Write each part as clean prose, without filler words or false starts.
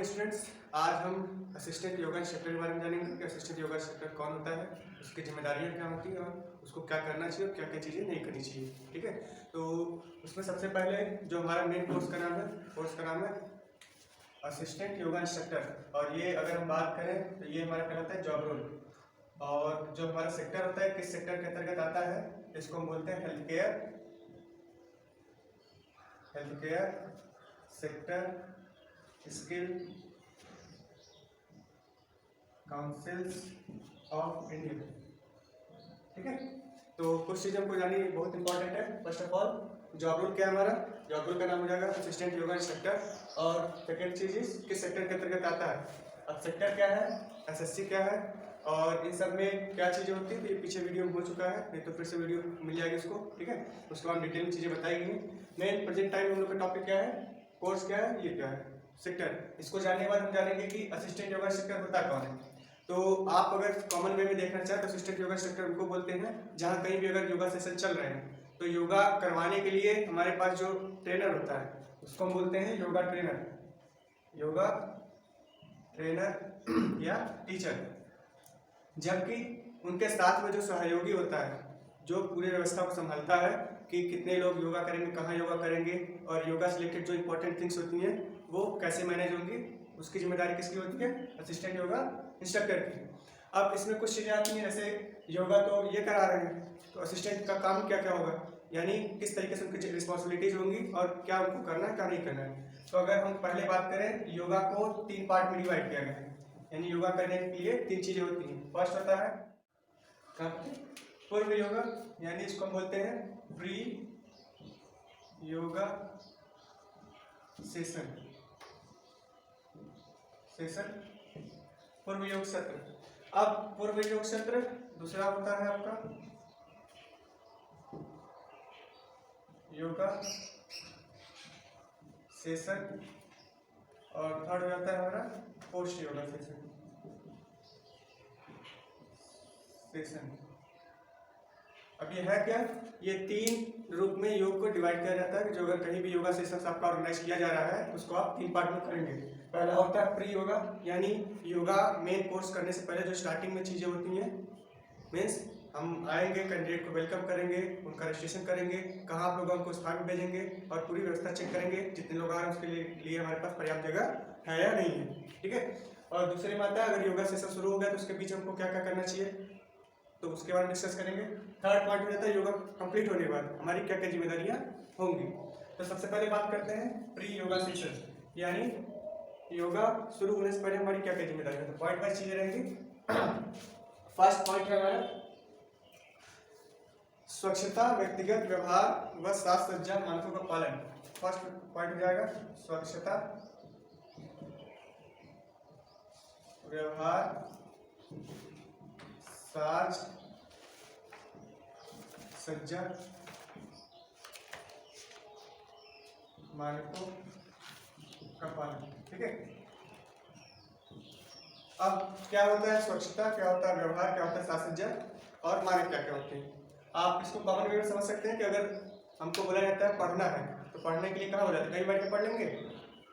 Students, आज हम assistant yoga instructor के बारे में जानेंगे कि असिस्टेंट योगा इंस्ट्रक्टर कौन होता है, उसकी जिम्मेदारियां क्या होती हैं और उसको क्या करना चाहिए और क्या क्या चीज़ें नहीं करनी चाहिए। ठीक है, तो उसमें सबसे पहले जो हमारा मेन कोर्स का नाम है असिस्टेंट योगा इंस्ट्रक्टर। और ये अगर हम बात करें तो ये हमारा कहलाता है जॉब रोल। और जो हमारा सेक्टर होता है, किस सेक्टर के अंतर्गत आता है, इसको हम बोलते हैं health care sector skill councils of India. ठीक है, तो कुछ चीज़ हमको जानी बहुत इंपॉर्टेंट है। First of all job role क्या है हमारा, जॉब रोल का नाम हो जाएगा असिस्टेंट योगा इंस्ट्रक्टर। और सेकेंड चीज किस सेक्टर के अंतर्गत आता है, अब सेक्टर क्या है, एसएससी क्या है और इन सब में क्या चीज़ें होती है। तो ये पीछे वीडियो में हो चुका है, नहीं तो फिर से वीडियो मिल जाएगी उसको। ठीक है, उसके बाद डिटेल में चीज़ें बताई गई हैं। मेन प्रेजेंट टाइम हम लोग का टॉपिक क्या है, कोर्स क्या है, ये क्या है, सेक्टर। इसको जानने के बाद हम जानेंगे कि असिस्टेंट योगा इंस्ट्रक्टर होता कौन है। तो आप अगर कॉमन वे में देखना चाहें तो असिस्टेंट योगा इंस्ट्रक्टर उनको बोलते हैं जहाँ कहीं भी अगर योगा सेशन चल रहे हैं तो योगा करवाने के लिए हमारे पास जो ट्रेनर होता है उसको हम बोलते हैं योगा ट्रेनर या टीचर। जबकि उनके साथ में जो सहयोगी होता है, जो पूरी व्यवस्था को संभालता है कि कितने लोग योगा करेंगे, कहाँ योगा करेंगे और योगा से रिलेटेड जो इंपॉर्टेंट थिंग्स होती हैं वो कैसे मैनेज होंगी, उसकी जिम्मेदारी किसकी होती है, असिस्टेंट योगा इंस्ट्रक्टर की। अब इसमें कुछ चीज़ें आती हैं, जैसे योगा तो ये करा रहे हैं तो असिस्टेंट का काम क्या क्या होगा, यानी किस तरीके से उनकी रिस्पॉन्सिबिलिटीज होंगी और क्या उनको करना है क्या नहीं करना है। तो अगर हम पहले बात करें, योगा को 3 पार्ट में डिवाइड किया गया है, यानी योगा करने के लिए 3 चीज़ें होती हैं। फर्स्ट होता है पूर्व योगा, यानी इसको हम बोलते हैं प्री योगा सेशन पूर्व योग सत्र। अब पूर्व योग सत्र दूसरा होता है आपका योगा सेशन और थर्ड हो जाता है हमारा पोस्ट योगा सेशन। अब ये है क्या, ये 3 रूप में योग को डिवाइड किया जाता है कि जो अगर कहीं भी योगा सेशन आपका ऑर्गेनाइज किया जा रहा है उसको आप 3 पार्ट में करेंगे। पहला होता है प्री योगा, यानी योगा मेन कोर्स करने से पहले जो स्टार्टिंग में चीज़ें होती हैं, मीन्स हम आएंगे, कैंडिडेट को वेलकम करेंगे, उनका रजिस्ट्रेशन करेंगे, कहाँ आप लोग उनको स्थान में भेजेंगे और पूरी व्यवस्था चेक करेंगे जितने लोग आ रहे हैं उसके लिए हमारे पास पर्याप्त जगह है या नहीं है। ठीक है, और दूसरी बात है अगर योगा सेशन शुरू हो गया तो उसके बीच हमको क्या क्या करना चाहिए, तो उसके बारे में डिस्कस करेंगे। थर्ड पार्ट हो जाता है योगा कंप्लीट होने के बाद हमारी क्या क्या जिम्मेदारियां होंगी। तो सबसे पहले बात करते हैं प्री योगा सेशन, यानी योगा शुरू होने से पहले हमारी क्या क्या जिम्मेदारियां। तो पॉइंट वाइज चीजें रहेंगी। फर्स्ट पॉइंट है हमारा स्वच्छता, व्यक्तिगत व्यवहार व साज सज्जा मानकों का पालन। फर्स्ट पॉइंट हो जाएगा स्वच्छता, व्यवहार, साज सज्जा मानकों का पालन। ठीक है, अब क्या होता है स्वच्छता, क्या होता है व्यवहार, क्या होता है साज सज्जा और मानक क्या क्या होते हैं। आप इसको कॉमन वे में समझ सकते हैं कि अगर हमको बोला जाता है पढ़ना है तो पढ़ने के लिए कहाँ हो जाता है, कहीं बैठ के पढ़ लेंगे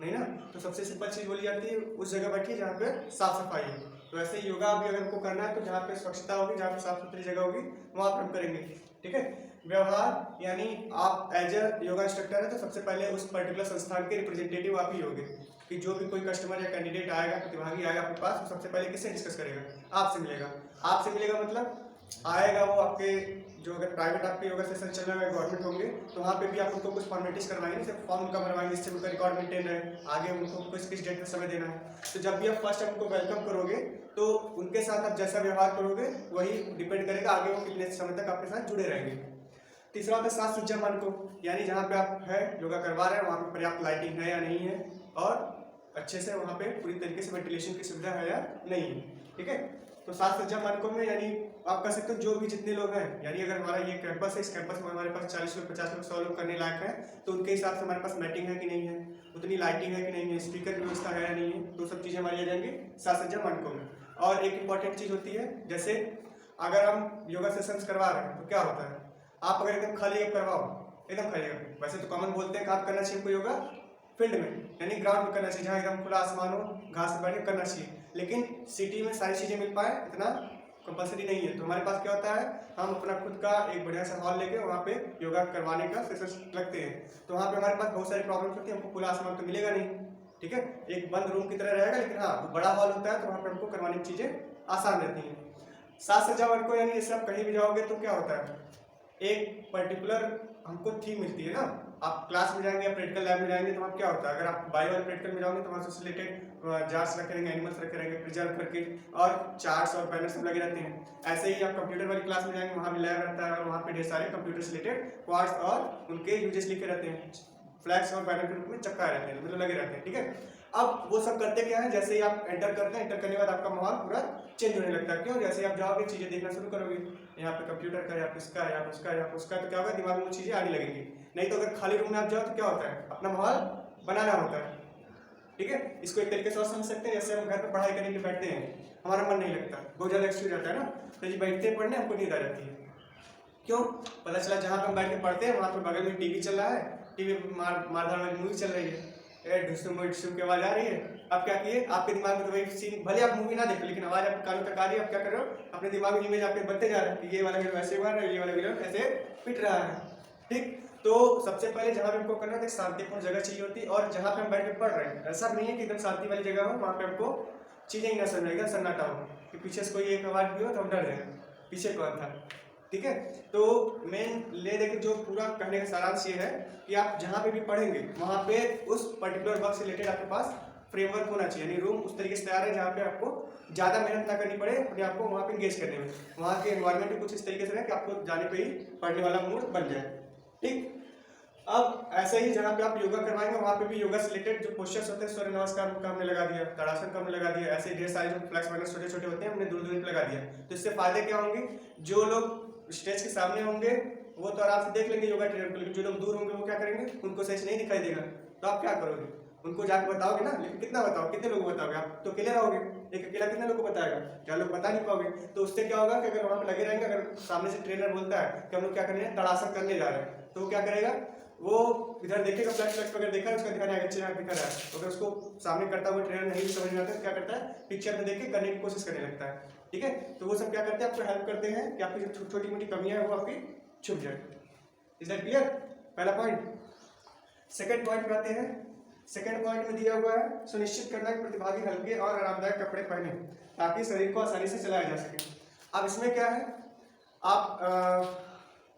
नहीं ना, तो सबसे सिंपल चीज़ बोली जाती है उस जगह बैठिए जहाँ पे साफ सफाई है। तो ऐसे ही योगा भी अगर हमको करना है तो जहाँ पे स्वच्छता होगी, जहाँ पे साफ सुथरी जगह होगी वहाँ पर हम करेंगे। ठीक है, व्यवहार यानी आप एज अ योगा इंस्ट्रक्टर है तो सबसे पहले उस पर्टिकुलर संस्थान के रिप्रेजेंटेटिव आप ही होंगे कि जो भी कोई कस्टमर या कैंडिडेट आएगा, प्रतिभागी आएगा आपके पास, तो सबसे पहले किससे डिस्कस करेगा, आपसे मिलेगा। आपसे मिलेगा मतलब आएगा वो आपके, जो अगर प्राइवेट आपके योगा सेशन चल रहा है गवर्नमेंट होंगे तो वहाँ पे भी आप उनको कुछ फॉर्मेलिटीज करवाएंगे, सिर्फ फॉर्म उनका भरवाएंगे जिससे उनका रिकॉर्ड मेंटेन रहे, आगे उनको किस डेट में समय देना है। तो जब भी आप फर्स्ट टाइम उनको वेलकम करोगे तो उनके साथ आप जैसा व्यवहार करोगे वही डिपेंड करेगा आगे वो कितने समय तक आपके साथ जुड़े रहेंगे। तीसरा होता है साज सज्जा मानकों, यानी जहाँ पे आप है योगा करवा रहे हैं वहाँ पे पर्याप्त लाइटिंग है या नहीं है और अच्छे से वहाँ पे पूरी तरीके से वेंटिलेशन की सुविधा है या नहीं है। ठीक है, तो साज सज्जा मानकों में यानी आप कह सकते हो जो भी जितने लोग हैं, यानी अगर हमारा ये कैंपस है, इस कैंपस में हमारे पास 40 लोग, 50 लोग, 100 लोग करने लायक है तो उनके हिसाब से हमारे पास मैटिंग है कि नहीं है, उतनी लाइटिंग है कि नहीं है, स्पीकर की व्यवस्था है या नहीं है, तो सब चीज़ें हमारी आ जाएंगी साज सज्जा मानकों में। और एक इंपॉर्टेंट चीज़ होती है, जैसे अगर हम योगा सेशंस करवा रहे हैं तो क्या होता है, आप अगर एकदम खाली करवाओ, एकदम खाली, वैसे तो कॉमन बोलते हैं कि आप करना चाहिए हमको योगा फील्ड में, यानी ग्राउंड में करना चाहिए, जहाँ एकदम खुला आसमान हो, घास पर बैठ के करना चाहिए। लेकिन सिटी में सारी चीज़ें मिल पाए इतना कंपलसरी नहीं है। तो हमारे पास क्या होता है, हम अपना खुद का एक बढ़िया सा हॉल लेके वहाँ पे योगा करवाने का सेशन लगते हैं। तो वहाँ पे हमारे पास बहुत सारी प्रॉब्लम्स होती है, हमको खुला आसमान तो मिलेगा नहीं, ठीक है, एक बंद रूम की तरह रहेगा, लेकिन हाँ बड़ा हॉल होता है तो वहाँ पे हमको करवाने की चीज़ें आसान रहती हैं। साज सजावट को, यानी जैसे आप कहीं भी जाओगे तो क्या होता है, एक पर्टिकुलर हमको थीम मिलती है ना। आप क्लास में जाएंगे या प्रैक्टिकल लैब में जाएंगे तो वहाँ क्या होता है, अगर आप बायो वाले प्रैक्टिकल में जाओगे तो वहाँ से रिलेटेड जार्स रखे रहेंगे, एनिमल्स रखे रहेंगे प्रिजर्व करके, और चार्ट्स और बैनर सब लगे रहते हैं। ऐसे ही आप कंप्यूटर वाली क्लास में जाएंगे, वहाँ भी लैब रहता है और वहाँ पे ढेर सारे कंप्यूटर से रिलेटेड पार्ट्स और उनके यूजेस लिखे रहते हैं, फ्लैग्स और बैनर के रूप में चपकाए रहते हैं, मतलब लगे रहते हैं, ठीक है। अब वो सब करते क्या है, जैसे ही आप एंटर करते हैं, एंटर करने के बाद आपका माहौल पूरा चेंज होने लगता है। क्यों? जैसे ही आप जाओगे चीज़ें देखना शुरू करोगे, यहाँ पे कंप्यूटर का या इसका या उसका या उसका, तो क्या होगा, दिमाग में वो चीज़ें आने लगेंगी। नहीं तो अगर खाली रूम में आप जाओ तो क्या होता है, अपना माहौल बनाना होता है, ठीक है। इसको एक तरीके से और समझ सकते हैं, जैसे हम घर पर पढ़ाई करने के लिए बैठते हैं, हमारा मन नहीं लगता, बहुत ज़्यादा एक्सट्री रहता है ना, तो ये बैठते हैं पढ़ने, हमको नींद आ जाती है। क्यों? पता चला जहाँ पे हम बैठ के पढ़ते हैं वहाँ पे बगल में टीवी चल रहा है, टीवी पे मारधाड़ वाली मूवी चल रही है, ढुसुम ढुसुम की आवाज आ रही है। अब क्या किए, आपके दिमाग में तो वही सीन, भले आप मूवी ना देखो लेकिन आवाज आपके कानों तक आ रही है। आप क्या कर रहे हो, अपने दिमाग में इमेज आपके बनते जा रहे हैं कि ये वाला हीरो ऐसे मार रहा है, ये वाला हीरो ऐसे पिट रहा है, ठीक। तो सबसे पहले जहाँ पे हमको करना है, शांतिपूर्ण जगह चाहिए होती है, और जहाँ पे हम बैठ के पढ़ रहे हैं ऐसा नहीं है कि एकदम शांति वाली जगह हो, वहाँ पे हमको चीजें ही ना समझ एकदम सन्नाटा हो कि पीछे से कोई एक आवाज भी हो तो हम डर रहे हैं पीछे कौन था, ठीक है। तो मेन ले देखे जो पूरा कहने का सारांश ये है कि आप जहाँ पे भी पढ़ेंगे वहाँ पे उस पर्टिकुलर वर्क से रिलेटेड आपके पास फ्रेमवर्क होना चाहिए, यानी रूम उस तरीके से तैयार है जहाँ पे आपको ज़्यादा मेहनत ना करनी पड़े अपने आपको वहाँ पे इंगेज करने में। वहाँ के एनवायरनमेंट भी कुछ इस तरीके से रहे कि आपको जाने पे ही पढ़ने वाला मूड बन जाए, ठीक। अब ऐसे ही जहाँ पे आप योगा करवाएंगे वहाँ पे भी योगा से रिलेटेड जो पोस्चर्स होते हैं, सूर्य नमस्कार का हमने लगा दिया, ताड़ासन का हमने लगा दिया, ऐसे ढेर सारे जो फ्लैक्स वगैरह छोटे छोटे होते हैं हमने दूर दूर पे लगा दिया। तो इससे फायदे क्या होंगे, जो लोग स्टेज के सामने होंगे वो तो आराम से देख लेंगे योगा ट्रेनर को, लेकिन जो लोग दूर होंगे वो क्या करेंगे, उनको सही से नहीं दिखाई देगा। तो आप क्या करोगे, उनको जाके बताओगे ना, लेकिन कितना बताओ, कितने लोगों को बताओगे, आप तो अकेले रहोगे, एक अकेला कितने लोगों को बताएगा, क्या लोग बता नहीं पाओगे। तो उससे क्या होगा कि अगर वहाँ पे लगे रहेंगे, अगर सामने से ट्रेनर बोलता है कि हम लोग क्या करने हैं, ताड़ासन करने जा रहे हैं, तो वो क्या करेगा, वो इधर देखेगा, फ्लैश अगर देखा है उसका ध्यान आगे चेहरा दिखा रहा है, तो अगर उसको सामने करता हुआ ट्रेनर नहीं समझ में आता है तो क्या करता है, पिक्चर में देख के करने की कोशिश करने लगता है, ठीक है। तो वो सब क्या करते हैं, आपको हेल्प करते हैं कि आपकी जो छोटी मोटी कमियां है वो आपकी छुप जाए। Is that clear? पहला पॉइंट। सेकंड पॉइंट पे आते हैं। सेकंड पॉइंट में दिया हुआ है, सुनिश्चित करना कि प्रतिभागी हल्के और आरामदायक कपड़े पहने ताकि शरीर को आसानी से चलाया जा सके। अब इसमें क्या है, आप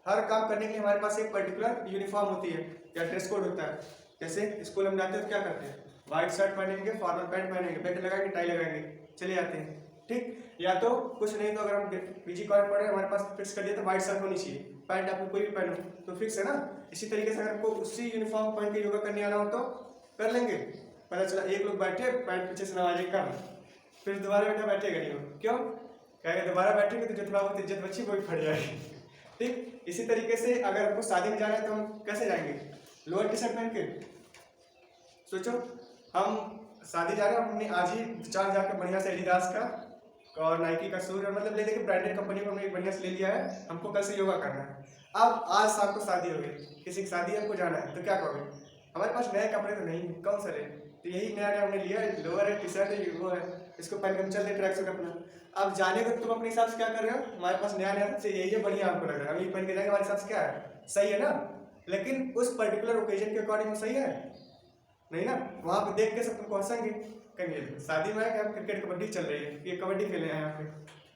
हर काम करने के लिए हमारे पास एक पर्टिकुलर यूनिफॉर्म होती है या ड्रेस कोड होता है। जैसे स्कूल हम जाते हैं तो क्या करते हैं, व्हाइट शर्ट पहनेंगे, फॉर्मल पैंट पहनेंगे, बेल्ट लगाएंगे, टाई लगाएंगे, चले जाते हैं, ठीक। या तो कुछ नहीं तो अगर हम पीजी कॉलेज पढ़े हमारे पास फिक्स कर दिया तो व्हाइट शर्ट होनी चाहिए, पैंट आपको कोई भी पहनो तो फिक्स है ना। इसी तरीके से अगर आपको उसी यूनिफॉर्म पहन के योगा करने आना हो तो कर लेंगे। पता चला एक लोग बैठे पैंट पीछे से नवाजे कम, फिर दोबारा बैठा बैठेगा नहीं, हो क्यों, कहेगा दोबारा बैठेंगे तो जो थोड़ा बहुत इज्जत बची वो भी फट जाएगी, ठीक। इसी तरीके से अगर आपको शादी में जाना है तो हम कैसे जाएंगे, लोअर टी शर्ट पहन के। सोचो हम शादी जा रहे हैं, हमने आज ही 4,000 का बढ़िया से एडिडास का और नाइकी का शूज, मतलब ले लेके ब्रांडेड कंपनी को हमने एक बढ़िया से ले लिया है, हमको कल से योगा करना है। अब आज शाम को शादी हो गई, किसी की शादी हमको जाना है तो क्या करोगे, हमारे पास नए कपड़े तो नहीं है, कौन सा ले, तो यही नया नया हमने लिया है, लोअर है, टी शर्ट है, वो है, इसको पहन के हम चल रहे ट्रैक सूट अपना। अब जाने को तुम अपने हिसाब से क्या कर रहे हो, हमारे पास नया नया से यही है बढ़िया हमको लग रहा है, हम ये पहन के जाएंगे, हमारे हिसाब से क्या है, सही है ना। लेकिन उस पर्टिकुलर ओकेजन के अकॉर्डिंग सही है नहीं ना, वहाँ पे देख के सब तुमको हंसेंगे, कहेंगे शादी में है कि हम क्रिकेट कबड्डी चल रही है, ये कबड्डी खेले हैं यहाँ पे,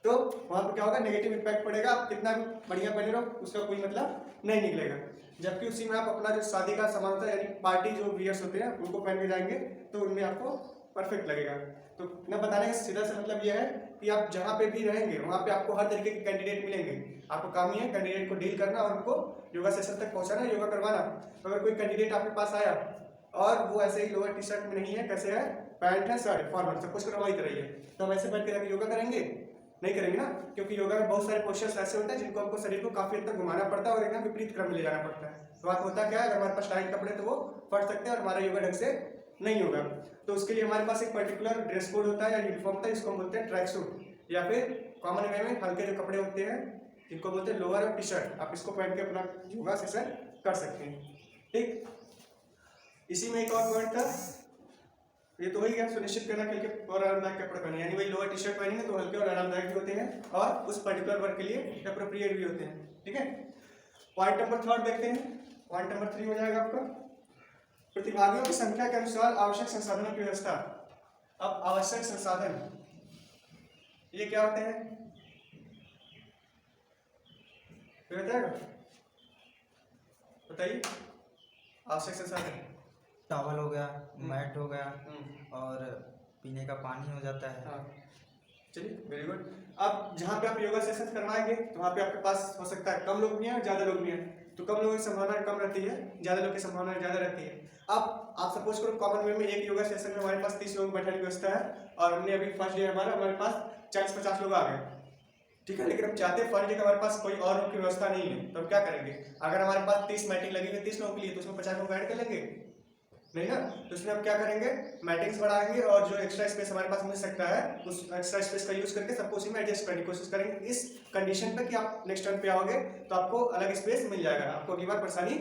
तो वहाँ पे क्या होगा, नेगेटिव इम्पैक्ट पड़ेगा। आप कितना भी बढ़िया बने रहो उसका कोई मतलब नहीं निकलेगा। जबकि उसी में आप अपना जो शादी का सामान होता है यानी पार्टी जो वियर्स होते हैं उनको पहन के जाएंगे तो उनमें आपको परफेक्ट लगेगा। तो न बताने का सीधा सा मतलब यह है कि आप जहाँ पे भी रहेंगे वहाँ पे आपको हर तरीके के कैंडिडेट मिलेंगे, आपको काम ही है कैंडिडेट को डील करना और उनको योगा सेशन तक पहुँचाना, योगा करवाना। तो अगर कोई कैंडिडेट आपके पास आया और वो ऐसे ही लोअर टी शर्ट में नहीं है, कैसे है, पैंट है, शर्ट, फॉर्मल, सब कुछ करवाई तरह है, तो हम ऐसे बैठ के जाकर योगा करेंगे नहीं करेंगे ना, क्योंकि योगा में बहुत सारे पोस्चर्स ऐसे होते हैं जिनको हमको शरीर को काफी हद तक घुमाना पड़ता है और एकदम विपरीत क्रम में ले जाना पड़ता है। तो बात होता क्या है, अगर हमारे पास टाइट कपड़े तो वो फट सकते हैं और हमारा योगा ढंग से नहीं होगा। तो उसके लिए हमारे पास एक पर्टिकुलर ड्रेस कोड होता है या यूनिफॉर्म होता है, जिसको हम बोलते हैं ट्रैक सूट या फिर कॉमन वे में हल्के जो कपड़े होते हैं जिनको बोलते हैं लोअर और टी शर्ट। आप इसको पहन के अपना योगा सेशन कर सकते हैं, ठीक। इसी में एक और पॉइंट था, ये तो वही गया, सुनिश्चित करना कि हल्के और आरामदायक कपड़े पहने, यानी वही लोअर टी शर्ट पहनेंगे तो हल्के और आरामदायक भी होते हैं और उस पर्टिकुलर वर्क के लिए अप्रोप्रिएट भी होते हैं। ठीक है, पॉइंट नंबर 3 देखते हैं। पॉइंट नंबर 3 हो जाएगा आपका प्रतिभागियों की संख्या के अनुसार आवश्यक संसाधनों की व्यवस्था। अब आवश्यक संसाधन ये क्या होते हैं, बताइए। आवश्यक संसाधन टॉवल हो गया, मैट हो गया और पीने का पानी हो जाता है। हाँ, चलिए वेरी गुड। अब जहाँ पे आप योगा सेशन करवाएंगे तो वहाँ पे आपके पास हो सकता है कम लोग भी हैं, ज़्यादा लोग भी हैं, तो कम लोगों की संभावना कम रहती है, ज़्यादा लोग की संभावना ज़्यादा रहती है। अब आप सपोज करो कॉमन वे में एक योगा सेशन में हमारे पास 30 लोग बैठने की व्यवस्था है और हमने अभी फर्स्ट डे हमारे पास 40-50 लोग आ गए। ठीक है, लेकिन हम चाहते हैं फर्स्ट डे के हमारे पास कोई और रूम की व्यवस्था नहीं है, तो हम क्या करेंगे, अगर हमारे पास 30 मैटिंग लगी हुई है 30 लोगों के लिए, तो उसमें 50 लोग ऐड कर लेंगे नहीं ना, तो उसमें हम क्या करेंगे, मैटिंग्स बढ़ाएंगे और जो एक्स्ट्रा स्पेस हमारे पास मिल सकता है उस एक्स्ट्रा स्पेस का यूज करके सबको उसी में एडजस्ट करने की कोशिश करेंगे, इस कंडीशन पे कि आप नेक्स्ट टर्न पे आओगे तो आपको अलग स्पेस मिल जाएगा, आपको अगली बार परेशानी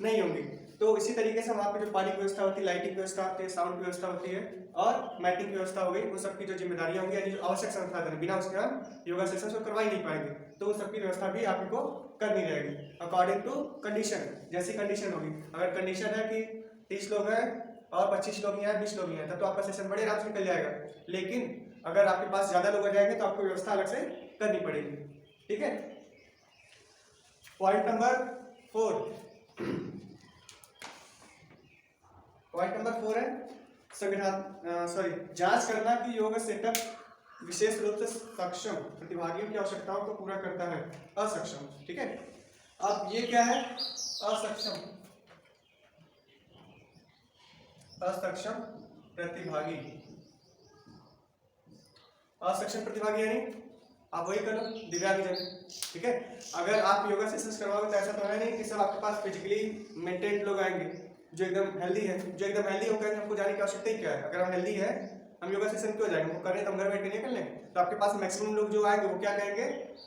नहीं होगी। तो इसी तरीके से वहाँ पे जो पानी की व्यवस्था होती है, लाइटिंग की व्यवस्था होती है, साउंड की व्यवस्था होती है और मैटिंग की व्यवस्था हो गई, उन सबकी जो जिम्मेदारियां होंगी, यानी जो आवश्यक संसाधन, बिना उसके हम योगा सेशन को करवा ही नहीं पाएंगे, तो उन सबकी व्यवस्था भी आपको करनी रहेगी अकॉर्डिंग टू कंडीशन। जैसी कंडीशन होगी, अगर कंडीशन है कि 30 लोग हैं और 25 लोग हैं, 20 लोग हैं, तब तो आपका सेशन बड़े आराम से निकल जाएगा। लेकिन अगर आपके पास ज्यादा लोग आ जाएंगे तो आपको व्यवस्था अलग से करनी पड़ेगी। ठीक है, पॉइंट नंबर 4 है जांच करना कि योग सेटअप विशेष रूप से सक्षम प्रतिभागियों की आवश्यकताओं को पूरा करता है। असक्षम, ठीक है, अब ये क्या है, असक्षम प्रतिभागी। असक्षम प्रतिभागी यानी आप वही करो दिव्यांगजन। ठीक है, अगर आप योगा सेशंस करवाओगे तो ऐसा तो है नहीं कि सब आपके पास फिजिकली मेंटेन्ड लोग आएंगे जो एकदम हेल्दी है। जो एकदम हेल्दी हो कहेंगे हमको जाने की आवश्यकता ही क्या है, अगर हम हेल्दी है हम योगा सेशन क्यों जाएंगे, वो कर रहे हैं तो हम घर बैठ के नहीं कर लेंगे। तो आपके पास मैक्सिमम लोग जो आएंगे वो क्या कहेंगे,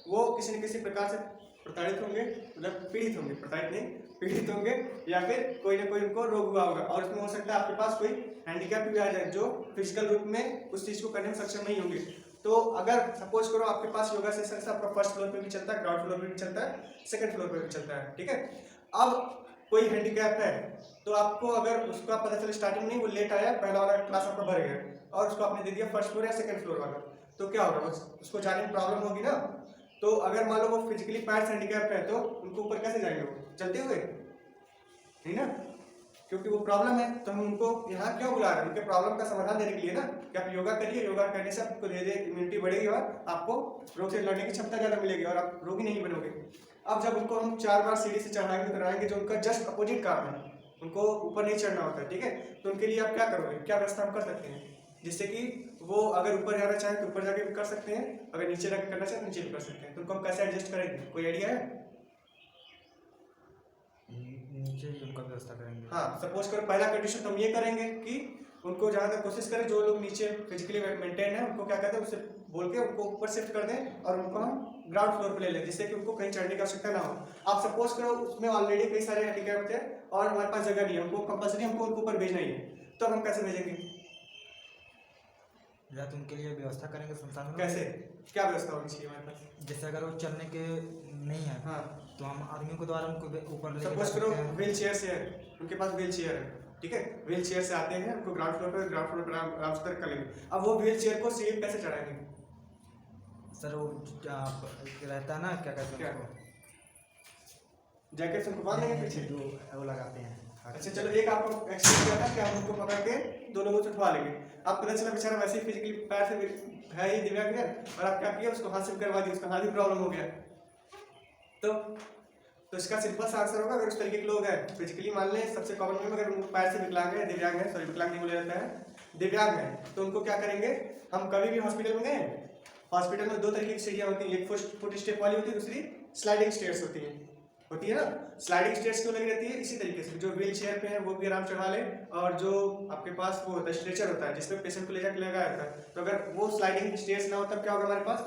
वो किसी न किसी प्रकार से प्रताड़ित होंगे, मतलब पीड़ित होंगे, प्रताड़ित नहीं पीड़ित होंगे, या फिर कोई ना कोई उनको रोग हुआ होगा और उसमें हो सकता है आपके पास कोई हैंडीकैप भी आ जाए जो फिजिकल रूप में उस चीज को करने में सक्षम नहीं होंगे। तो अगर सपोज करो आपके पास योगा सेशन से आपका फर्स्ट फ्लोर पे भी चलता है, ग्राउंड फ्लोर पे भी चलता है, सेकंड फ्लोर पे भी चलता है। ठीक है, अब कोई हैंडीकैप है तो आपको अगर उसका पता चले स्टार्टिंग नहीं, वो लेट आया, पहला वाला क्लास आपका भर गया और उसको आपने दे दिया फर्स्ट फ्लोर या सेकंड फ्लोर वाला, तो क्या होगा, उसको जाने में प्रॉब्लम होगी ना। तो अगर मान लो वो फिजिकली पैर से हैंडीकैप है तो उनको ऊपर कैसे जाएंगे, वो चलते हुए नहीं ना, क्योंकि वो प्रॉब्लम है। तो हम उनको यहाँ क्यों बुला रहे हैं, उनके प्रॉब्लम का समाधान देने के लिए ना, कि आप योगा करिए, योगा करने से आपको धीरे धीरे इम्यूनिटी बढ़ेगी और आपको रोग से लड़ने की क्षमता ज़्यादा मिलेगी और आप रोगी नहीं बनोगे। अब जब उनको हम 4 बार सीढ़ी से चढ़ाएंगे उतराएंगे, जो उनका जस्ट अपोजिट काम है, उनको ऊपर नहीं चढ़ना होता है। ठीक है, तो उनके लिए आप क्या करोगे, क्या व्यवस्था हम कर सकते हैं जिससे कि वो अगर ऊपर जाना चाहे तो ऊपर जाके भी कर सकते हैं, अगर नीचे जाके करना चाहे तो नीचे भी कर सकते हैं। तो उनको हम कैसे एडजस्ट करेंगे, कोई आइडिया है? नीचे ही उनका व्यवस्था करेंगे। हाँ, सपोज करो पहला कंडीशन तो हम ये करेंगे कि उनको जहाँ तक कोशिश करें, जो लोग नीचे फिजिकली मेंटेन है उनको क्या कहते हैं उससे बोल के उनको ऊपर शिफ्ट कर दें और उनको हम ग्राउंड फ्लोर पे ले लें, जिससे कि उनको कहीं चढ़ने की आवश्यकता ना हो। आप सपोज करो उसमें ऑलरेडी कई सारे हैंडीकैप थे और हमारे पास जगह नहीं है, हमको कंपल्सरी हमको उनको ऊपर भेजना ही है, तो हम कैसे भेजेंगे, या तो उनके लिए व्यवस्था करेंगे संसाधन। कैसे, क्या व्यवस्था होनी चाहिए हमारे पास? जैसे अगर वो चलने के नहीं है, हाँ, तो हम आदमियों के द्वारा उनको ऊपर ले सपोज करो व्हील चेयर से है, उनके पास व्हील चेयर है, ठीक है, व्हील चेयर से आते हैं, उनको ग्राउंड फ्लोर पर आराम से कर लेंगे। अब वो व्हील चेयर को सीढ़ी कैसे चढ़ाएंगे? सर वो रहता है ना, क्या कहते हैं उसको, जैकेट से उनको बांध देंगे पीछे, जो वो लगाते हैं। अच्छा चलो, एक आपको एक्सप्लेन किया था कि हम उनको पकड़ के दो लोगों से उठवा लेंगे। आप पता चला बेचारा वैसे ही फिजिकली पैर से है ही दिव्यांग है और आप क्या किया, उसको हाथ से करवा दिया, उसका हाथ भी प्रॉब्लम हो गया। तो इसका सिंपल सा आंसर होगा, अगर उस तरीके के लोग हैं फिजिकली, मान लें सबसे कॉमन में अगर उनको पैर से विकलांग है, दिव्यांग है, सॉरी विकलांग नहीं बोला जाता है, दिव्यांग है, तो उनको क्या करेंगे, हम कभी भी हॉस्पिटल में गए, हॉस्पिटल में 2 तरीके की सीढ़ियाँ होती हैं, एक फुट स्टेप वाली होती है, दूसरी स्लाइडिंग स्टेयर्स होती है ना। स्लाइडिंग स्टेयर्स क्यों लगी रहती है, इसी तरीके से जो व्हील चेयर पे है वो भी आराम चढ़ा ले, और जो आपके पास वो होता है स्ट्रेचर होता है जिसमें पेशेंट को ले जाकर लगाया जाता है, तो अगर वो स्लाइडिंग स्टेयर्स ना हो तब क्या होगा, हमारे पास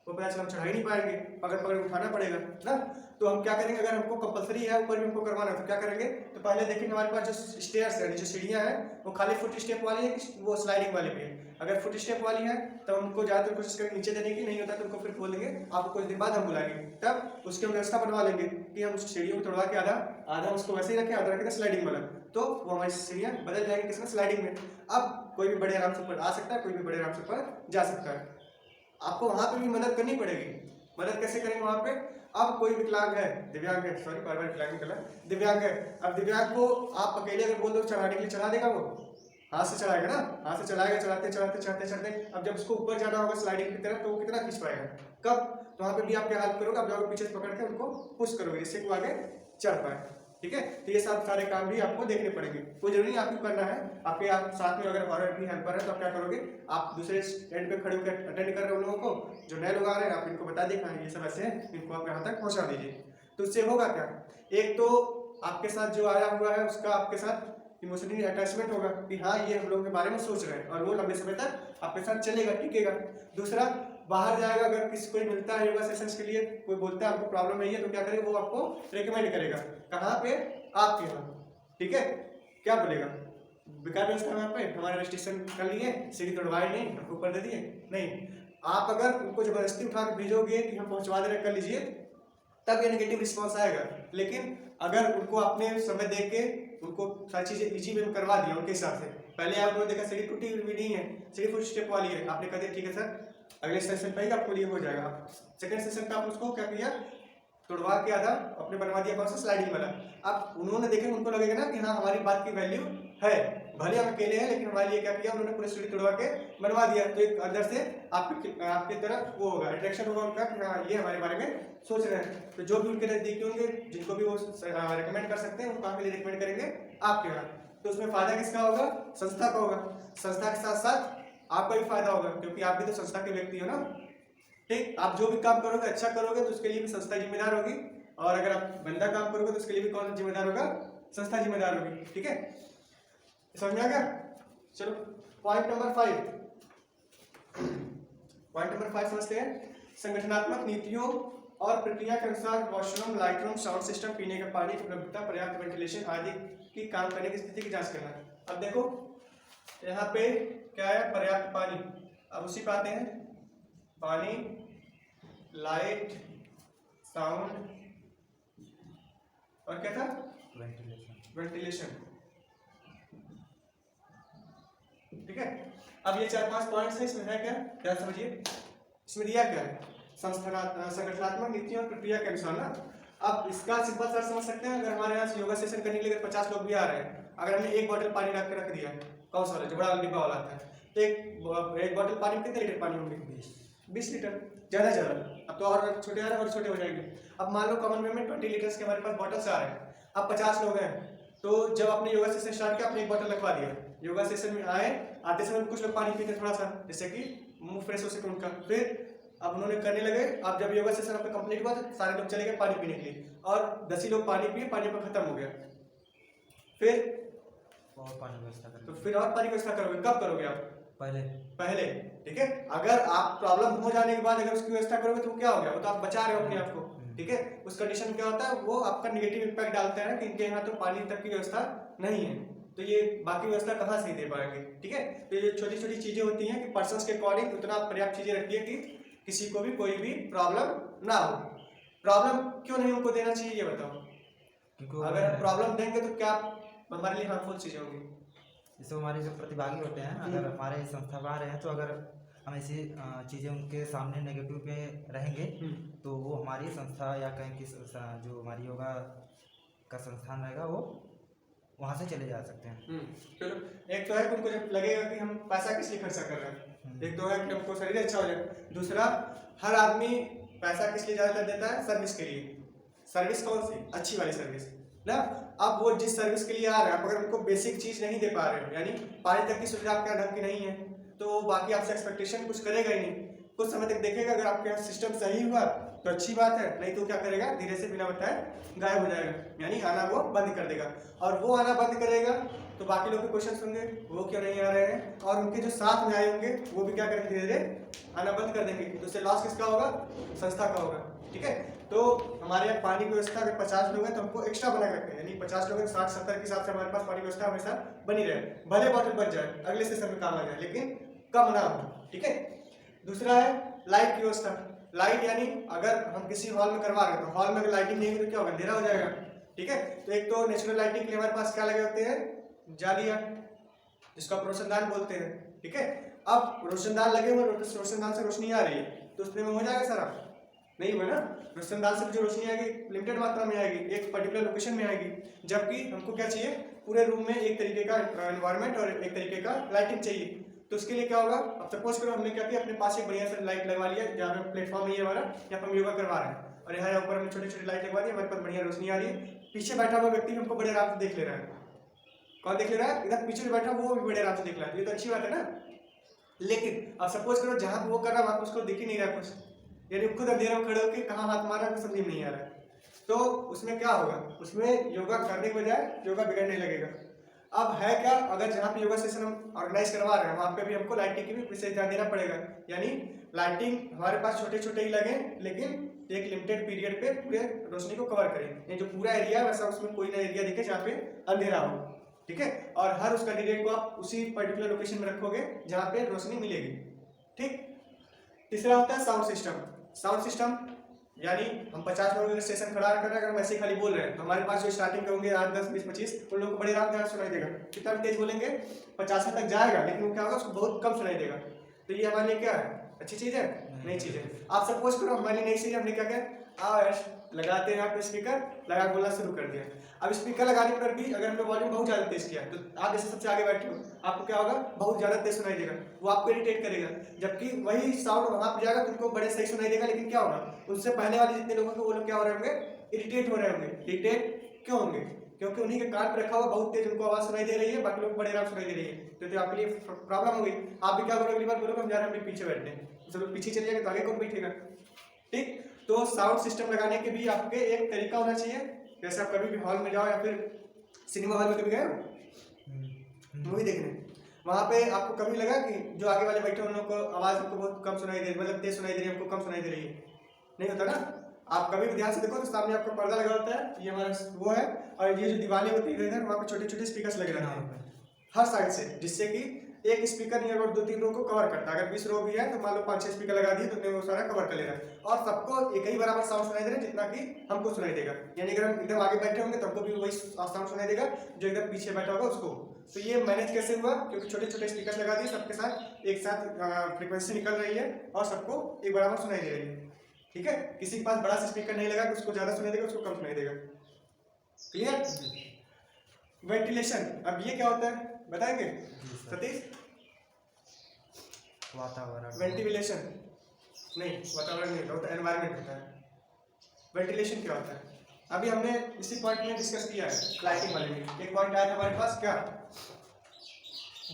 वो पता चला हम चढ़ा ही नहीं पाएंगे, पकड़ पकड़ उठाना पड़ेगा ना। तो हम क्या करेंगे, अगर हमको कंपलसरी है ऊपर भी हमको करवाना है तो क्या करेंगे, तो पहले देखेंगे हमारे पास जो स्टेयर्स है, जो सीढ़ियाँ हैं वो खाली फुट स्टेप वाली है कि वो स्लाइडिंग वाली भी है। अगर फुट स्टेप वाली है तो हमको ज़्यादातर कोशिश करेंगे नीचे देने की, नहीं होता तो उनको फिर खोल देंगे, आपको कुछ दिन बाद हम बुलाएंगे, तब उसकी हम व्यवस्था बनवा लेंगे कि हम उस सीढ़ियों को तोड़वा के आधा आधा उसको वैसे ही रखें, आधा रखें स्लाइडिंग वाला, तो वो हमारी सीढ़ियाँ बदल जाएंगी किसमें, स्लाइडिंग में। अब कोई भी बड़े आराम से ऊपर आ सकता है, कोई भी बड़े आराम से ऊपर जा सकता है। आपको वहाँ पे भी मदद करनी पड़ेगी। मदद कैसे करेंगे वहाँ पे, अब कोई विकलांग है, दिव्यांग है, सॉरी बार बार विकलांग निकला, दिव्यांग है, अब दिव्यांग को आप अकेले अगर बोल दो चढ़ाने के लिए चढ़ा देगा, वो हाथ से चलाएगा ना, हाथ से चलाएगा, चलाते चढ़ाते चढ़ते चढ़ते, अब जब उसको ऊपर जाना होगा स्लाइडिंग की तरफ तो वो कितना खींच पाएगा, कब, तो वहाँ पे भी आप क्या हेल्प करोगे, आप जाओगे पीछे से पकड़ के उनको पुश करोगे जिससे वो आगे चढ़ पाए, ठीक है। तो ये सब सारे काम भी आपको देखने पड़ेंगे, कोई जरूरी नहीं आपको करना है, आपके आप साथ में अगर और भी हेल्पर है तो आप क्या करोगे, आप दूसरे एंड पे खड़े होकर अटेंड कर रहे हो उन लोगों को, जो नए लोग आ रहे हैं आप इनको बता दें ये सब ऐसे हैं, इनको आप यहाँ तक पहुँचा दीजिए। तो उससे होगा क्या, एक तो आपके साथ जो आया हुआ है उसका आपके साथ इमोशनली अटैचमेंट होगा कि हाँ ये हम लोगों के बारे में सोच रहे हैं, और वो लंबे समय तक आपके साथ चलेगा, टिकेगा। दूसरा, बाहर जाएगा, अगर किसी कोई मिलता है योगा सेशंस के लिए, कोई बोलता है आपको प्रॉब्लम नहीं है तो क्या करेगा, वो आपको रिकमेंड करेगा, कहाँ पे, आपके यहाँ, ठीक है। क्या बोलेगा, बेकार व्यवस्था में यहाँ पे हमारे रजिस्ट्रेशन कर लिए, सीढ़ी तोड़वाए नहीं, हमको ऊपर दे दिए नहीं, आप अगर उनको जबरदस्ती उठा के भेजोगे कि हम पहुँचवा दे रहे कर लीजिए, तब ये नेगेटिव रिस्पॉन्स आएगा। लेकिन अगर उनको आपने समय दे के उनको सारी चीजें इजी में करवा दिया उनके हिसाब से, पहले आपने देखा सीढ़ी टूटी हुई नहीं है, सीढ़ी फुट स्टेप वाली है, आपने कहा ठीक है सर अगले सेशन पे ही आपको ये हो जाएगा, सेकंड सेशन पे आप उसको क्या किया, तोड़वा के आधा अपने बनवा दिया, कौन सा स्लाइडिंग वाला। अब उन्होंने देखे, उनको लगेगा ना कि हाँ हमारी बात की वैल्यू है, भले हम अकेले हैं लेकिन हमारे लिए क्या किया उन्होंने, पूरी सीढ़ी तोड़वा के बनवा दिया, तो एक अंदर से आपकी तरफ वो होगा, अट्रैक्शन होगा उनका कि हाँ ये हमारे बारे में सोच रहे हैं। तो जो भी उनके नजदीकी होंगे, जिनको भी वो रिकमेंड कर सकते हैं, वो कहाँ के लिए रिकमेंड करेंगे, आपके यहाँ। तो उसमें फायदा किसका होगा, संस्था का होगा, संस्था के साथ साथ आपका भी फायदा होगा, क्योंकि आप भी तो संस्था के व्यक्ति हो ना, ठीक। आप जो भी काम करोगे अच्छा करोगे तो उसके लिए भी संस्था जिम्मेदार होगी, और अगर आप गंदा काम करोगे तो उसके लिए भी कौन जिम्मेदार होगा, संस्था जिम्मेदार होगी, ठीक है। समझ में आ गया। चलो पॉइंट नंबर 5 समझते हैं। संगठनात्मक नीतियों और प्रक्रिया के अनुसार washroom, light room, sound system, पीने का पानी की उपलब्धता, पर्याप्त वेंटिलेशन आदि की काम करने की स्थिति की जांच करना। अब देखो यहाँ पे क्या है, पर्याप्त पानी, अब उसी पे आते हैं, पानी, लाइट, साउंड और क्या था, वेंटिलेशन, ठीक है। अब ये 4-5 पॉइंट्स है, इसमें है क्या क्या समझिए, इसमें दिया क्या है, संगठनात्मक नीतियों और प्रक्रिया के अनुसार ना। अब इसका सिंपल सा समझ सकते हैं, अगर हमारे यहाँ योगा सेशन करने के लिए 50 लोग भी आ रहे हैं, अगर हमने एक बोतल पानी रख दिया, कौन सा वाला जो बड़ा डिब्बा वाला आता है, तो एक बोतल पानी में कितने लीटर पानी होंगे, 20 लीटर, ज़्यादा ज़्यादा। अब तो और छोटे आ रहे हैं और छोटे हो जाएंगे। अब मान लो कॉमन वे में 20 लीटर्स के हमारे पास बॉटल्स आ रहे हैं, अब 50 लोग हैं, तो जब आपने योगा सेशन स्टार्ट किया, आपने एक बोतल रखवा दिया, योगा सेशन में आए, आते समय कुछ लोग पानी पीते थोड़ा सा, जिससे कि मुंह फ्रेश हो सके उनका, फिर अब उन्होंने करने लगे। अब जब योगा सेशन आपका कंप्लीट हुआ तो सारे लोग चले गए पानी पीने के लिए, और 10 ही लोग पानी पिए, पानी पर खत्म हो गया, फिर और पानी व्यवस्था करेंगे, तो फिर और पानी व्यवस्था करोगे, कब करोगे आप, पहले, ठीक है। अगर आप प्रॉब्लम हो जाने के बाद अगर उसकी व्यवस्था करोगे तो क्या हो गया, वो तो आप बचा रहे हो अपने आप को, ठीक है। उस कंडीशन में क्या होता है, वो आपका नेगेटिव इम्पैक्ट डालता है कि इनके यहाँ तो पानी तक की व्यवस्था नहीं है, तो ये बाकी व्यवस्था कहाँ से दे पाएंगे, ठीक है। तो ये छोटी छोटी चीजें होती हैं कि पर्सन्स के अकॉर्डिंग उतना पर्याप्त चीजें रखिए कि किसी को भी कोई भी प्रॉब्लम ना हो। प्रॉब्लम क्यों नहीं उनको देना चाहिए ये बताओ, अगर प्रॉब्लम देंगे तो क्या हमारे लिए हार्मफुल चीजें होंगी। जैसे हमारे जो प्रतिभागी होते हैं, अगर हमारे संस्था में आ रहे हैं, तो अगर हम ऐसी चीज़ें उनके सामने नेगेटिव पे रहेंगे तो वो हमारी संस्था या कहीं की जो हमारी योगा का संस्थान रहेगा वो वहाँ से चले जा सकते हैं। चलो, एक तो है कि उनको जब लगेगा कि हम पैसा किस लिए खर्चा कर रहे हैं, एक तो है कि हमको शरीर अच्छा हो जाए, दूसरा हर आदमी पैसा किस लिए ज़्यादातर देता है, सर्विस के लिए। सर्विस कौन सी, अच्छी वाली सर्विस ना। अब वो जिस सर्विस के लिए आ रहे हैं, आप अगर उनको बेसिक चीज़ नहीं दे पा रहे हो, यानी पानी तक की सुविधा आपके ढंग की नहीं है, तो बाकी आपसे एक्सपेक्टेशन कुछ करेगा ही नहीं। कुछ समय तक देखेगा, अगर आपके यहाँ सिस्टम सही हुआ तो अच्छी बात है, नहीं तो क्या करेगा, धीरे से बिना बताए गायब हो जाएगा, यानी आना वो बंद कर देगा। और वो आना बंद करेगा तो बाकी लोग के क्वेश्चन होंगे वो क्यों नहीं आ रहे हैं, और उनके जो साथ में आए होंगे वो भी क्या करेंगे, धीरे धीरे आना बंद कर देंगे। तो उससे लॉस किसका होगा, संस्था का होगा। ठीक है, तो हमारे यहाँ पानी की व्यवस्था अगर 50 लोग हैं तो हमको एक्स्ट्रा बना के रखें, यानी 50 लोग 60-70 के हिसाब से हमारे पास पानी की व्यवस्था हमेशा बनी रहे, भले बॉटल बच जाए अगले सेशन में काम आ जाए, लेकिन कम ना हो। ठीक है, दूसरा है लाइट की व्यवस्था। लाइट यानी अगर हम किसी हॉल में करवा रहे हैं तो हॉल में अगर लाइटिंग नहीं होगी तो क्या होगा, अंधेरा हो जाएगा। ठीक है, तो एक तो नेचुरल लाइटिंग के लिए हमारे पास क्या लगे होते हैं, जालियां, जिसको आप रोशनदान बोलते हैं। ठीक है, अब रोशनदान लगे हुए, रोशनदान से रोशनी आ रही है तो उसमें हो जाएगा सारा, नहीं हुआ ना। रोशनदान से जो रोशनी आएगी लिमिटेड मात्रा में आएगी, एक पर्टिकुलर लोकेशन में आएगी, जबकि हमको क्या चाहिए, पूरे रूम में एक तरीके का एनवायरनमेंट और एक तरीके का लाइटिंग चाहिए। तो उसके लिए क्या होगा, अब सपोज करो हमने क्या किया, अपने पास एक बढ़िया सा लाइट लगवा लिया, जहाँ पे प्लेटफॉर्म है हमारा, यहाँ पर हम योगा करवा रहे हैं, और यहाँ ऊपर हमने छोटी छोटी लाइट लगवा दी, हमारे पास बढ़िया रोशनी आ रही है, पीछे बैठा हुआ व्यक्ति हमको बड़े आराम से देख ले रहा है। कौन देख ले रहा है, इधर पीछे बैठा वो भी बड़े आराम से देख रहा है, ये तो अच्छी बात है ना। लेकिन अब सपोज करो जहाँ पे वो कर रहा है वहाँ पे उसको दिख ही नहीं रहा कुछ, यानी खुद अंधेरा में खड़े होकर कहाँ हाथ मारा है समझ में नहीं आ रहा है, तो उसमें क्या होगा, उसमें योगा करने के बजाय योगा बिगड़ने लगेगा। अब है क्या, अगर जहाँ पे योगा सेशन हम ऑर्गेनाइज करवा रहे हैं वहाँ पे भी हमको लाइटिंग की भी विशेष ध्यान देना पड़ेगा, यानी लाइटिंग हमारे पास छोटे छोटे ही लगे, लेकिन एक लिमिटेड पीरियड पे पूरे रोशनी को कवर करें, ये जो पूरा एरिया है वैसा उसमें कोई ना एरिया दिखे जहाँ पे अंधेरा हो। ठीक है, और हर उस कैंडिडेट को आप उसी पर्टिकुलर लोकेशन में रखोगे जहाँ पे रोशनी मिलेगी। ठीक, तीसरा होता है साउंड सिस्टम। साउंड सिस्टम यानी हम 50 लोगों का सेशन खड़ा कर रहे हैं, अगर हम ऐसे ही खाली बोल रहे हैं तो हमारे पास जो स्टार्टिंग के होंगे 8, 10, 20, 25 उन लोगों को बड़े आराम से सुनाई देगा, कितना भी तेज बोलेंगे 50 तक जाएगा, लेकिन वो क्या होगा, उसको बहुत कम सुनाई देगा। तो ये हमारे लिए क्या है, अच्छी चीज है, नई चीज है। आप सपोज करो हमारे लिए नई चीज, हमने क्या किया, आओ यार लगाते हैं, आप स्पीकर लगा बोलना शुरू कर दिया। अब स्पीकर लगाने पर भी अगर हमने वॉल्यूम बहुत ज्यादा तेज किया तो आप जैसे सबसे आगे बैठे हो आपको क्या होगा, बहुत ज्यादा तेज सुनाई देगा, वो आपको इरिटेट करेगा, जबकि वही साउंड वहां पर जाएगा तो उनको बड़े सही सुनाई देगा, लेकिन क्या होगा, उनसे पहले वाले जितने लोगों को वो लोग क्या हो रहे होंगे, इरिटेट हो रहे होंगे। इरिटेट क्यों होंगे, क्योंकि उन्हीं के कान पर रखा हुआ बहुत तेज उनको आवाज सुनाई दे रही है, बाकी लोग बड़े आराम सुनाई दे रही है, तो आपके लिए प्रॉब्लम होगी। आप भी क्या करोगे, अगली बार बोलोगे हम जा रहे हैं पीछे बैठने, तो लोग पीछे चले जाएंगे तो आगे कौन बैठेगा। ठीक, तो साउंड सिस्टम लगाने के भी आपके एक तरीका होना चाहिए। जैसे आप कभी भी हॉल में जाओ या फिर सिनेमा हॉल में कभी गए हो मूवी देखने, वहां पे आपको कभी लगा कि जो आगे वाले बैठे उन लोगों को आवाज हमको बहुत कम सुनाई दे रही, मतलब तेज सुनाई दे रही है, हमको कम सुनाई दे रही है, नहीं होता ना। आप कभी भी ध्यान से देखो तो सामने आपको पर्दा लगा होता है, ये हमारा वो है, और ये जो दीवारें होती है इधर वहाँ पे छोटे छोटे स्पीकर लगे रहते हैं हर साइड से, जिससे कि एक स्पीकर नियर अबाउट 2-3 रो को कवर करता है। अगर 20 रो भी है तो मान लो 5-6 स्पीकर लगा दिए तो वो सारा कवर कर ले रहा है, और सबको एक ही बराबर साउंड सुनाई दे रहा है जितना कि हमको सुनाई देगा, यानी अगर हम एकदम आगे बैठे होंगे तो हमको भी वही साउंड सुनाई देगा जो एकदम पीछे बैठा होगा उसको। तो ये मैनेज कैसे हुआ, क्योंकि छोटे छोटे स्पीकर लगा दिए, सबके साथ एक साथ फ्रीक्वेंसी निकल रही है और सबको एक बराबर सुनाई दे रही है। ठीक है, किसी के पास बड़ा सा स्पीकर नहीं लगा तो उसको ज्यादा सुनाई देगा, उसको कम सुनाई देगा। क्लियर। वेंटिलेशन, अब ये क्या होता है बताएंगे सतीश। वातावरण, वेंटिलेशन नहीं, वातावरण नहीं होता, एनवायरनमेंट होता है। वेंटिलेशन क्या होता है, अभी हमने इसी पॉइंट में डिस्कस किया है, लाइटिंग वाले में एक पॉइंट आया था हमारे पास, क्या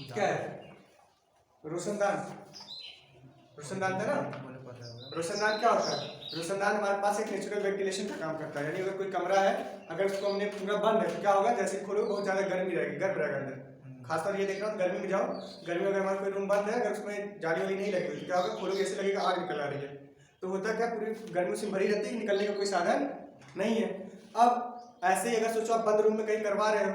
क्या है, रोशनदान। रोशनदान था ना, रोशनदान क्या होता है, रोशनदान हमारे पास एक नेचुरल वेंटिलेशन का काम करता है, यानी अगर कोई कमरा है अगर उसको हमने पूरा बंद है तो क्या होगा, जैसे खोलो बहुत ज्यादा गर्मी रहेगी, गर्म रहेगा अंदर। खासतौर ये देख रहा हूँ गर्मी में जाओ, गर्मी में अगर हमारा कोई रूम बंद है अगर उसमें जाली वाली नहीं लगी हुई तो क्या होगा, खोलोगे ऐसे लगेगा आग निकल आ रही है, तो होता क्या पूरी गर्मी उसमें भरी रहती है, निकलने का कोई साधन नहीं है। अब ऐसे ही अगर सोचो आप बंद रूम में कहीं करवा रहे हो,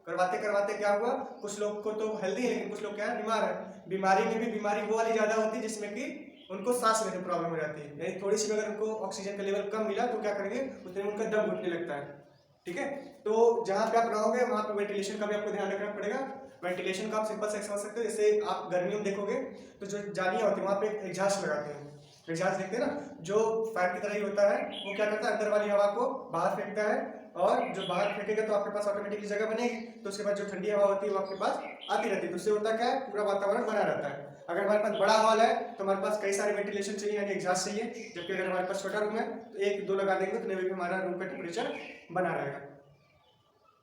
करवाते करवाते क्या हुआ, कुछ लोग को तो हेल्दी है लेकिन कुछ लोग क्या है बीमार है। बीमारी में भी बीमारी वो वाली ज्यादा होती है जिसमें कि उनको सांस लेने में प्रॉब्लम हो जाती है, यानी थोड़ी सी अगर उनको ऑक्सीजन का लेवल कम मिला तो क्या करेंगे, उतने में उनका दम घुटने लगता है। ठीक है, तो जहाँ पे आप रहोगे वहाँ पे वेंटिलेशन का भी आपको ध्यान रखना पड़ेगा। वेंटिलेशन का आप सिंपल से समझ सकते हो, जैसे आप गर्मियों में देखोगे तो जो जालियाँ होती है वहाँ पे एग्जॉस्ट लगाते हैं, एग्जॉस्ट देखते हैं ना, जो फैन की तरह ही होता है, वो क्या करता है अंदर वाली हवा को बाहर फेंकता है, और जो बाहर फेंकेगा तो आपके पास ऑटोमेटिकली जगह बनेगी, तो उसके बाद जो ठंडी हवा होती है वो आपके पास आती रहती है, तो उससे होता क्या है पूरा वातावरण बना रहता है। अगर हमारे पास बड़ा हॉल है तो हमारे पास कई सारे वेंटिलेशन चाहिए, यानी एग्जॉस्ट चाहिए, जबकि अगर हमारे पास छोटा रूम है तो 1-2 लगा देंगे तो भी हमारा रूम का टेम्परेचर बना रहेगा।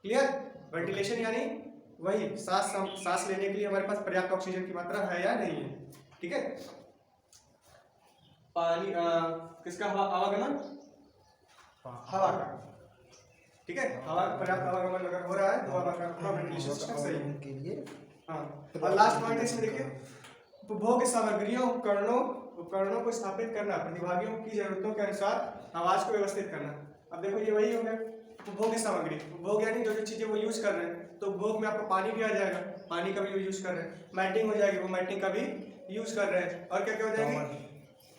क्लियर। वेंटिलेशन यानी वही सांस लेने के लिए हमारे पास पर्याप्त ऑक्सीजन की मात्रा है या नहीं है। ठीक है, पानी किसका आवागमन, हवा का, ठीक है। हवा पर्याप्त आवागमन अगर हो रहा है तो आपका वेंटिलेशन सिस्टम सही है के लिए। हाँ। और लास्ट पॉइंट इसमें देखिए, उपभोग्य सामग्रियों उपकरणों को स्थापित करना, प्रतिभागियों की जरूरतों के अनुसार आवाज को व्यवस्थित करना। अब देखो ये वही हो गया उपभोग्य सामग्री, उपभोग यानी जो जो चीजें वो यूज कर रहे हैं, तो उपभोग में आपको पानी भी आ जाएगा, पानी का भी यूज कर रहे हैं, मैटिंग हो जाएगी, वो मैटिंग का भी यूज कर रहे हैं, और क्या क्या हो जाएगी,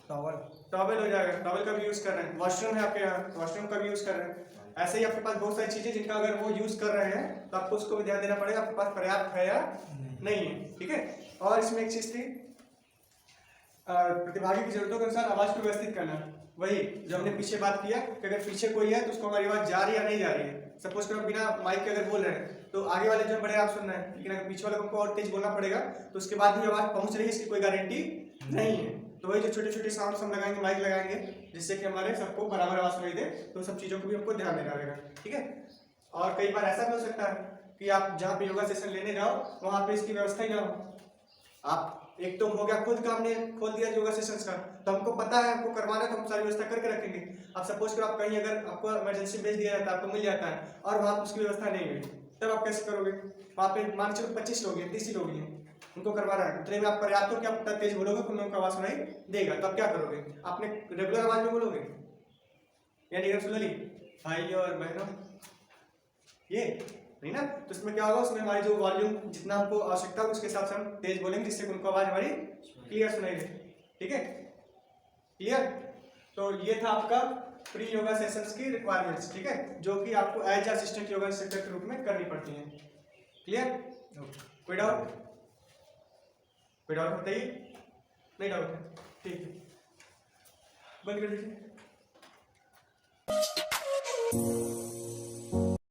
टॉवल हो जाएगा, टॉवल का भी यूज कर रहे हैं, वॉशरूम है आपके यहाँ, वॉशरूम का भी यूज कर रहे हैं। ऐसे ही आपके पास बहुत सारी चीजें जिनका अगर वो यूज कर रहे हैं तो आपको उसको भी ध्यान देना पड़ेगा आपके पास पर्याप्त है या नहीं है, ठीक है। और इसमें एक चीज थी प्रतिभागी की जरूरतों के अनुसार आवाज को व्यवस्थित करना, वही जो हमने पीछे बात किया कि अगर पीछे कोई है तो उसको हमारी आवाज जा रही है या नहीं जा रही है। सपोज करो बिना माइक के अगर बोल रहे हैं तो आगे वाले जो बड़े आप सुन रहे हैं, लेकिन अगर पीछे वाले को और तेज बोलना पड़ेगा तो उसके बाद भी आवाज पहुंच रही है, इसकी कोई गारंटी नहीं है। तो वही जो छोटे छोटे साउंड हम लगाएंगे, माइक लगाएंगे, जिससे कि हमारे सबको बराबर आवाज सुनाई दे, तो सब चीजों को भी हमको ध्यान देना रहेगा, ठीक है। और कई बार ऐसा भी हो सकता है कि आप जहाँ पे योगा सेशन लेने जाओ वहां पे इसकी व्यवस्था ही ना हो। आप एक तो हो गया खुद का हमने खोल दिया योगा सेशंस का, तो हमको पता है हमको करवाना, तो हम सारी व्यवस्था करके रखेंगे। अब सपोज करो आप कहीं अगर आपको इमरजेंसी भेज दिया जाता है, आपको मिल जाता है और वहाँ पर उसकी व्यवस्था नहीं हुई, तब आप कैसे करोगे। वहाँ पे मान चलो 25 लोग हैं, 30 लोग हैं, उनको करवाना है, उतने में आप पर्याप्त हो कि आप तेज बोलोगे तो उनको आवाज सुनाई देगा, तो आप क्या करोगे, आपने रेगुलर आवाज में बोलोगे या रेगुलरली भाई और बहनों, ये नहीं ना। तो इसमें क्या होगा, उसमें हमारी जो वॉल्यूम जितना हमको आवश्यकता है उसके हिसाब से हम तेज बोलेंगे, जिससे उनको आवाज हमारी क्लियर सुनाई दे, ठीक है, क्लियर। तो ये था आपका प्री योगा सेशंस की रिक्वायरमेंट्स, ठीक है, जो कि आपको एज असिस्टेंट योगा इंस्ट्रक्टर के रूप में करनी पड़ती हैं, क्लियर। कोई डाउट, कोई डाउट बताइए, नहीं डाउट है, ठीक है, बंद कर दीजिए।